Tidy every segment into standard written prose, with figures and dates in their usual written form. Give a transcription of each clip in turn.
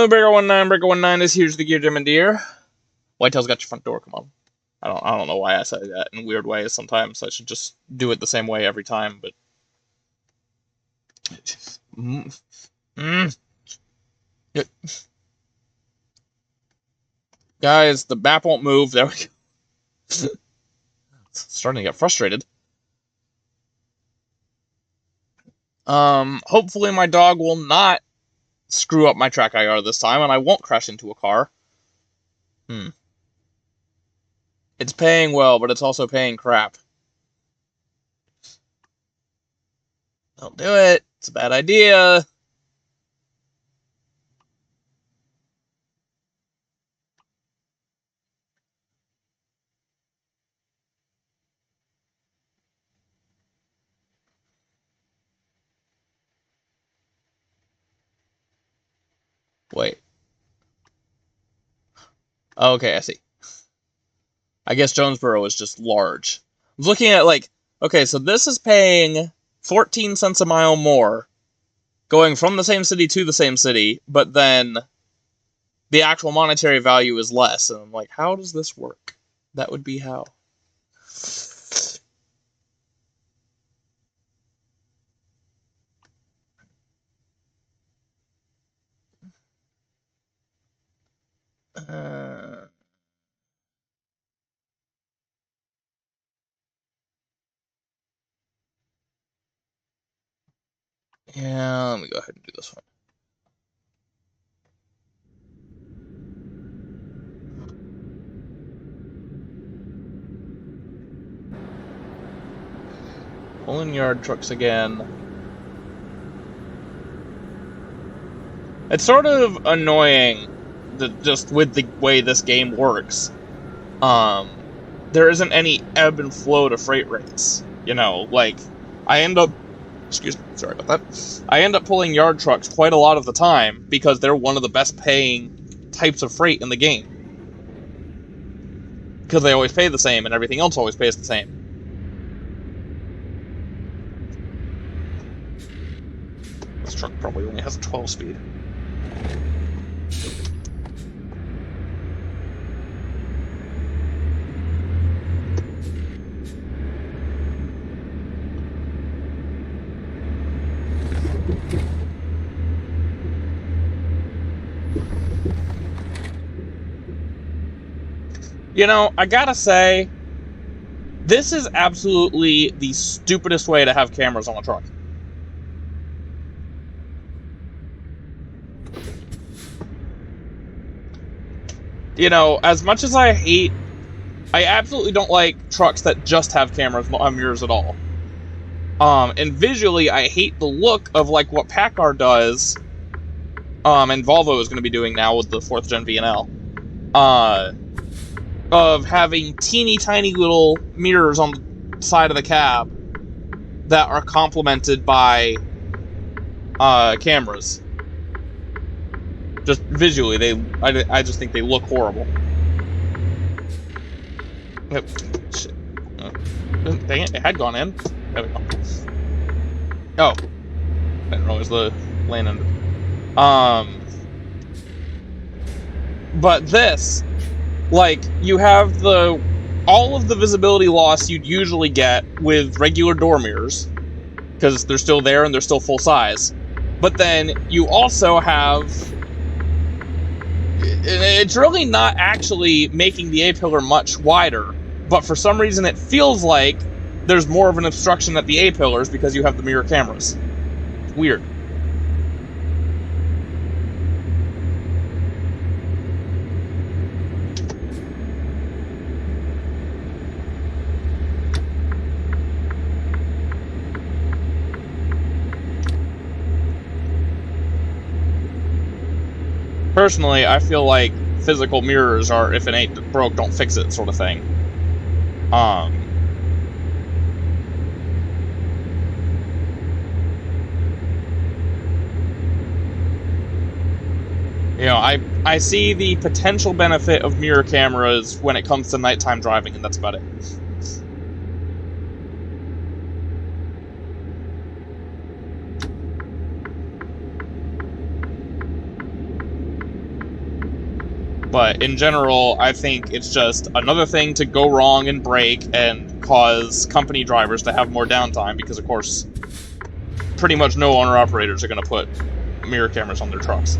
Hello, Breaker19. Breaker19 is here's the Gear Gem and Deer. Whitetail's got your front door. Come on. I don't know why I say that in weird ways. Sometimes I should just do it the same way every time. But guys, the map won't move. There we go. Starting to get frustrated. Hopefully my dog will not screw up my track IR this time, and I won't crash into a car. It's paying well, but it's also paying crap. Don't do it. It's a bad idea. Wait. Okay, I see. I guess Jonesboro is just large. I was looking at, like, okay, so this is paying 14 cents a mile more, going from the same city to the same city, but then the actual monetary value is less. And I'm like, how does this work? That would be how. Yeah, let me go ahead and do this one. Pulling yard trucks again. It's sort of annoying that just with the way this game works, there isn't any ebb and flow to freight rates. You know, like, I end up, excuse me, sorry about that. I end up pulling yard trucks quite a lot of the time because they're one of the best paying types of freight in the game. Because they always pay the same and everything else always pays the same. This truck probably only has a 12 speed. You know, I gotta say, this is absolutely the stupidest way to have cameras on a truck. You know, as much as I absolutely don't like trucks that just have cameras on mirrors at all. And visually, I hate the look of, like, what Packard does, and Volvo is going to be doing now with the 4th Gen VNL. Of having teeny tiny little mirrors on the side of the cab that are complemented by cameras. Just visually, I just think they look horrible. Shit. Dang it, it had gone in. There we go. Oh. I didn't realize the lane ended. But this, like, you have all of the visibility loss you'd usually get with regular door mirrors, because they're still there and they're still full size. But then you also have, it's really not actually making the A-pillar much wider, but for some reason it feels like there's more of an obstruction at the A-pillars because you have the mirror cameras. It's weird. Personally, I feel like physical mirrors are, if it ain't broke, don't fix it sort of thing. You know, I see the potential benefit of mirror cameras when it comes to nighttime driving, and that's about it. But in general, I think it's just another thing to go wrong and break and cause company drivers to have more downtime because, of course, pretty much no owner-operators are going to put mirror cameras on their trucks.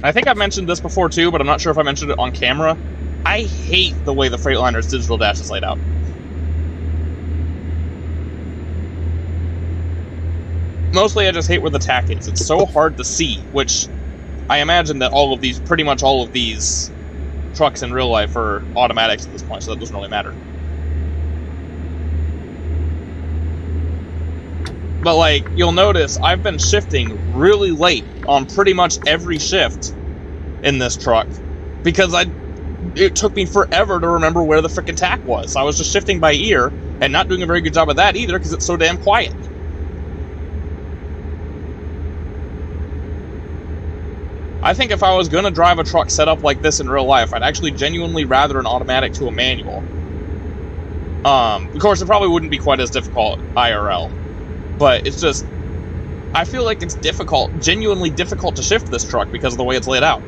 I think I've mentioned this before too, but I'm not sure if I mentioned it on camera. I hate the way the Freightliner's digital dash is laid out. Mostly I just hate where the tack is. It's so hard to see, which I imagine that pretty much all of these trucks in real life are automatics at this point, so that doesn't really matter. But, like, you'll notice I've been shifting really late on pretty much every shift in this truck because it took me forever to remember where the frickin' tack was. I was just shifting by ear and not doing a very good job of that either because it's so damn quiet. I think if I was going to drive a truck set up like this in real life, I'd actually genuinely rather an automatic to a manual. Of course, it probably wouldn't be quite as difficult IRL. But it's just, I feel like it's genuinely difficult to shift this truck because of the way it's laid out.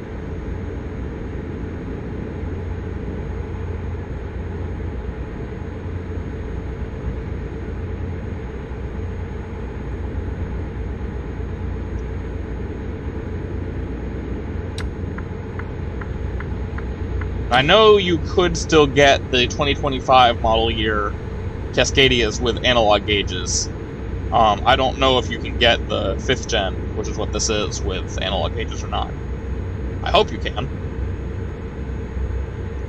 I know you could still get the 2025 model year Cascadias with analog gauges. I don't know if you can get the 5th gen, which is what this is, with analog gauges or not. I hope you can.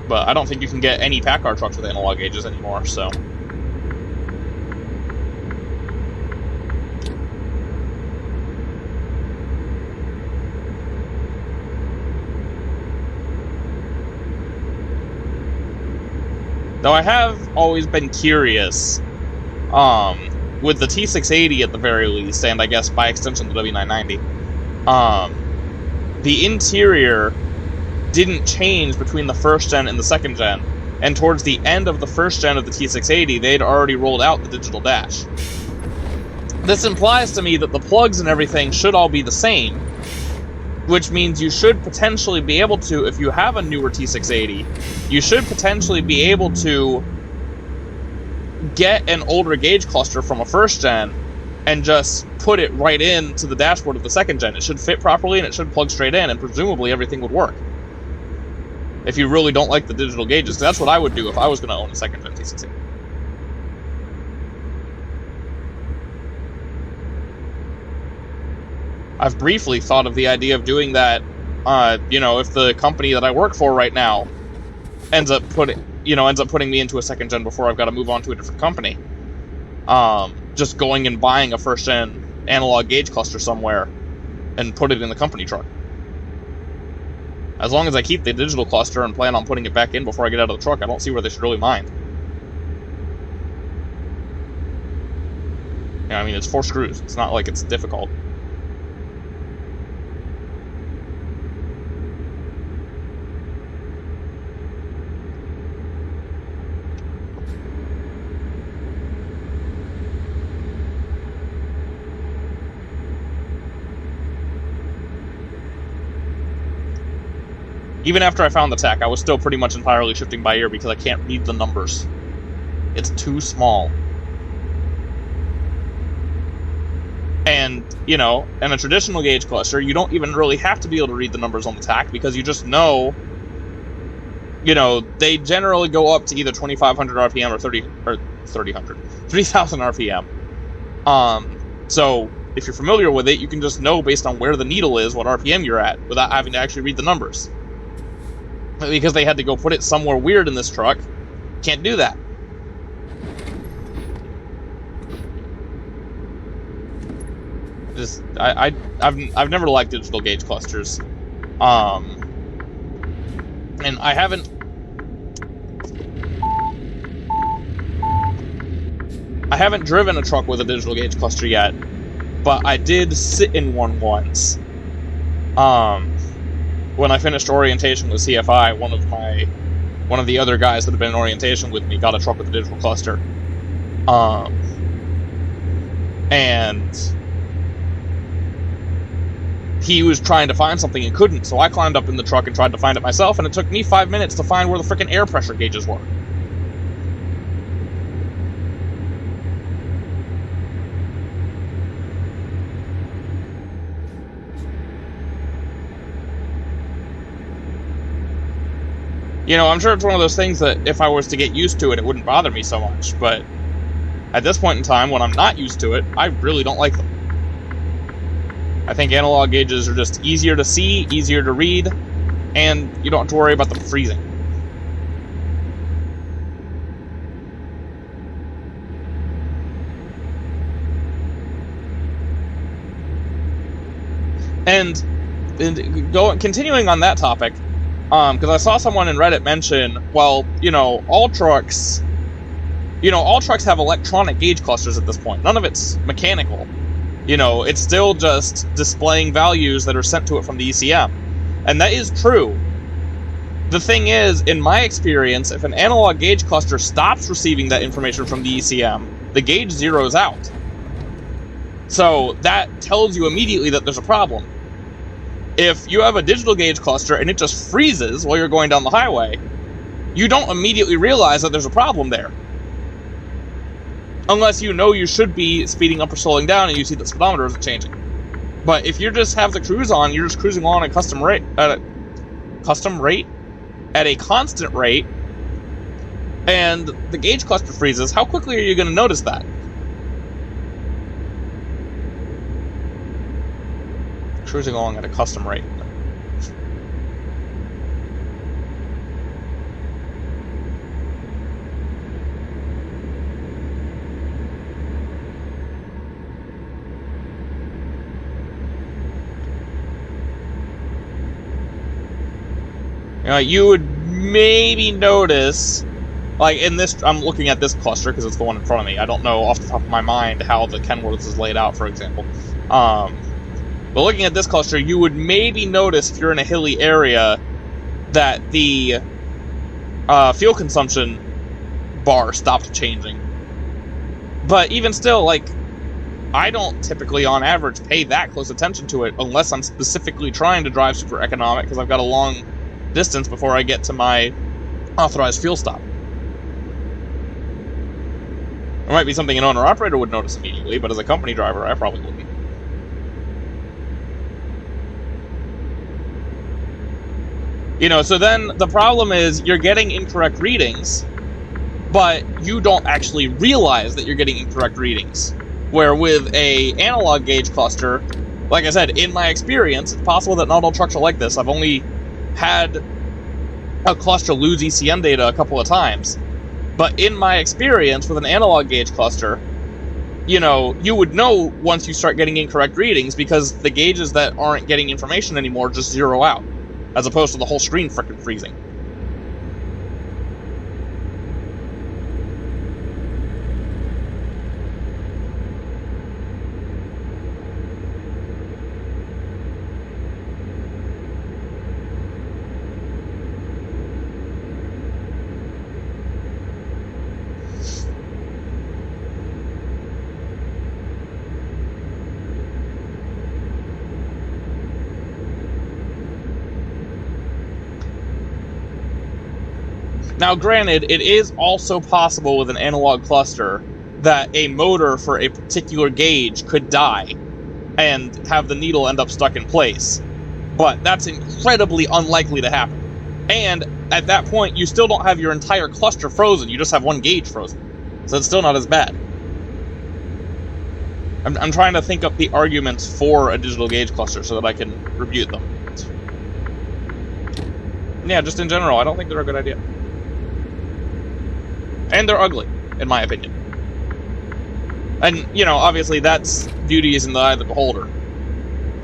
But I don't think you can get any PACCAR trucks with analog gauges anymore, so... Though I have always been curious, with the T680 at the very least, and I guess by extension the W990, the interior didn't change between the 1st gen and the 2nd gen, and towards the end of the 1st gen of the T680, they'd already rolled out the digital dash. This implies to me that the plugs and everything should all be the same, which means you should potentially be able to, if you have a newer T680, you should potentially be able to get an older gauge cluster from a 1st gen and just put it right into the dashboard of the 2nd gen. It should fit properly and it should plug straight in, and presumably everything would work. If you really don't like the digital gauges, that's what I would do if I was going to own a 2nd gen T680. I've briefly thought of the idea of doing that, if the company that I work for right now ends up putting me into a 2nd gen before I've got to move on to a different company. Just going and buying a 1st gen analog gauge cluster somewhere and put it in the company truck. As long as I keep the digital cluster and plan on putting it back in before I get out of the truck, I don't see where they should really mind. I mean, it's 4 screws. It's not like it's difficult. Even after I found the tack, I was still pretty much entirely shifting by ear because I can't read the numbers. It's too small. And, in a traditional gauge cluster, you don't even really have to be able to read the numbers on the tack because you just know, they generally go up to either 2,500 RPM or 3,000 RPM. So, if you're familiar with it, you can just know based on where the needle is what RPM you're at without having to actually read the numbers. Because they had to go put it somewhere weird in this truck, can't do that. I've never liked digital gauge clusters, and I haven't driven a truck with a digital gauge cluster yet, but I did sit in one once. When I finished orientation with CFI, one of the other guys that had been in orientation with me got a truck with a digital cluster. And he was trying to find something and couldn't, so I climbed up in the truck and tried to find it myself, and it took me 5 minutes to find where the frickin' air pressure gauges were. You know, I'm sure it's one of those things that if I was to get used to it, it wouldn't bother me so much, but at this point in time, when I'm not used to it, I really don't like them. I think analog gauges are just easier to see, easier to read, and you don't have to worry about them freezing. And continuing on that topic, because I saw someone in Reddit mention, well, all trucks have electronic gauge clusters at this point. None of it's mechanical. It's still just displaying values that are sent to it from the ECM. And that is true. The thing is, in my experience, if an analog gauge cluster stops receiving that information from the ECM, the gauge zeroes out. So that tells you immediately that there's a problem. If you have a digital gauge cluster and it just freezes while you're going down the highway, you don't immediately realize that there's a problem there. Unless you know you should be speeding up or slowing down and you see the speedometer isn't changing. But if you just have the cruise on, you're just cruising along at a constant rate, and the gauge cluster freezes, how quickly are you going to notice that? Cruising along at a custom rate. You would maybe notice, like in this, I'm looking at this cluster because it's the one in front of me. I don't know off the top of my mind how the Kenworths is laid out, for example. But looking at this cluster, you would maybe notice if you're in a hilly area that the fuel consumption bar stopped changing. But even still, like, I don't typically, on average, pay that close attention to it unless I'm specifically trying to drive super economic because I've got a long distance before I get to my authorized fuel stop. It might be something an owner-operator would notice immediately, but as a company driver, I probably wouldn't. So then the problem is you're getting incorrect readings, but you don't actually realize that you're getting incorrect readings. Where with a analog gauge cluster, like I said, in my experience, it's possible that not all trucks are like this. I've only had a cluster lose ECM data a couple of times. But in my experience with an analog gauge cluster, you would know once you start getting incorrect readings because the gauges that aren't getting information anymore just zero out, as opposed to the whole screen frickin' freezing. Now, granted, it is also possible with an analog cluster that a motor for a particular gauge could die and have the needle end up stuck in place. But that's incredibly unlikely to happen. And at that point, you still don't have your entire cluster frozen, you just have one gauge frozen. So it's still not as bad. I'm trying to think up the arguments for a digital gauge cluster so that I can rebut them. Yeah, just in general, I don't think they're a good idea. And they're ugly, in my opinion. And, obviously that's beauty is in the eye of the beholder.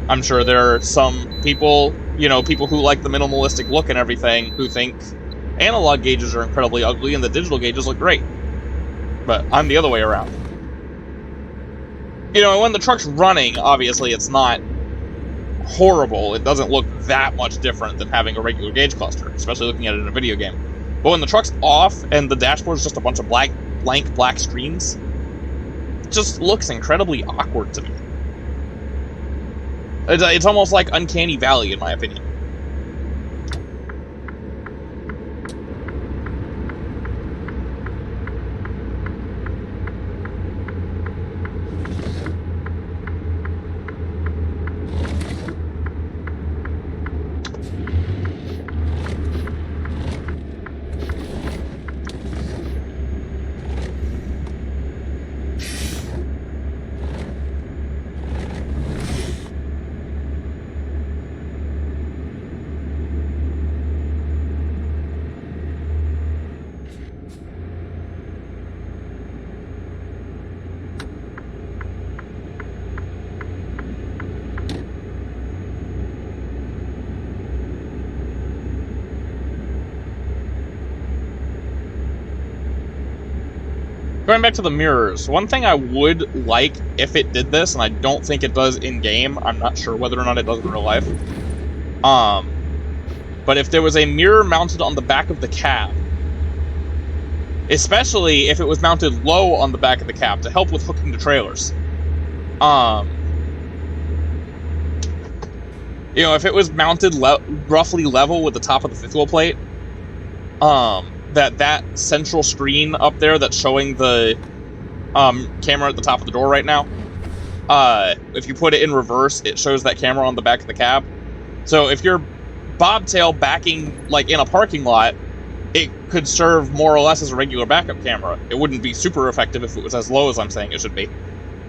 I'm sure there are some people, people who like the minimalistic look and everything, who think analog gauges are incredibly ugly and the digital gauges look great. But I'm the other way around. When the truck's running, obviously it's not horrible. It doesn't look that much different than having a regular gauge cluster, especially looking at it in a video game. But when the truck's off and the dashboard's just a bunch of blank black screens, it just looks incredibly awkward to me. It's almost like Uncanny Valley, in my opinion. Going back to the mirrors, one thing I would like if it did this, and I don't think it does in-game, I'm not sure whether or not it does in real life, but if there was a mirror mounted on the back of the cab, especially if it was mounted low on the back of the cab to help with hooking to trailers. You know, if it was mounted roughly level with the top of the fifth wheel plate, that central screen up there that's showing the camera at the top of the door right now, if you put it in reverse, it shows that camera on the back of the cab. So if you're bobtail backing like in a parking lot, it could serve more or less as a regular backup camera. It wouldn't be super effective if it was as low as I'm saying it should be.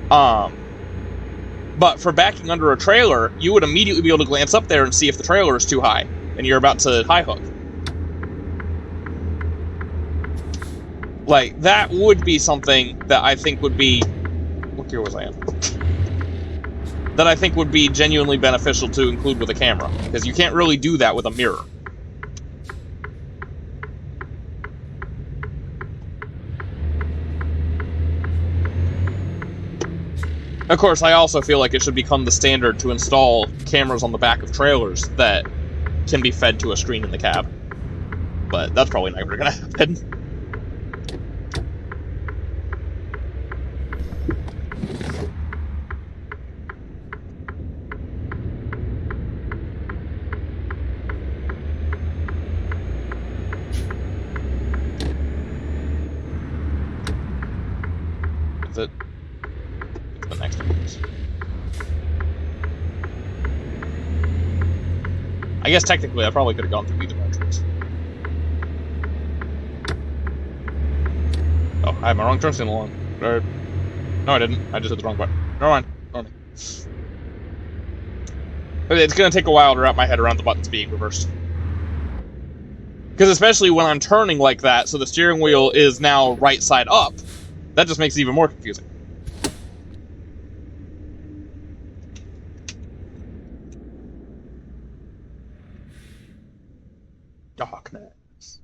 But for backing under a trailer, you would immediately be able to glance up there and see if the trailer is too high and you're about to high hook. Like, that would be something that I think would be... What gear was I in? That I think would be genuinely beneficial to include with a camera, because you can't really do that with a mirror. Of course, I also feel like it should become the standard to install cameras on the back of trailers that can be fed to a screen in the cab. But that's probably never going to happen. Is it? It's the next entrance. I guess technically I probably could have gone through either entrance. Oh, I had my wrong turn signal on. No, I didn't. I just hit the wrong button. Never mind. It's going to take a while to wrap my head around the buttons being reversed. Because especially when I'm turning like that, so the steering wheel is now right side up, that just makes it even more confusing. Darkness.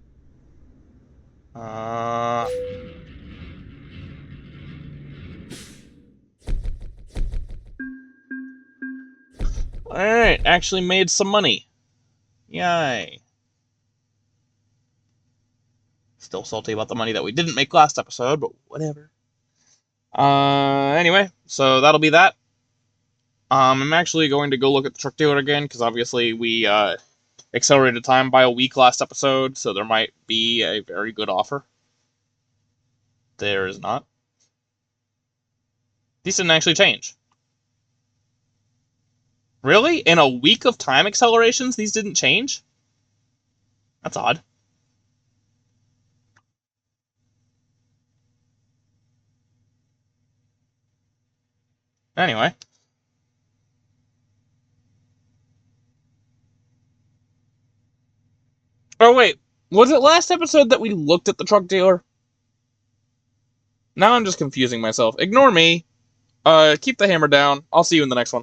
Alright, actually made some money. Yay. Still salty about the money that we didn't make last episode, but whatever. Anyway, so that'll be that. I'm actually going to go look at the truck dealer again, because obviously we accelerated time by a week last episode, so there might be a very good offer. There is not. These didn't actually change. Really? In a week of time accelerations, these didn't change? That's odd. Anyway. Oh, wait. Was it last episode that we looked at the truck dealer? Now I'm just confusing myself. Ignore me. Keep the hammer down. I'll see you in the next one.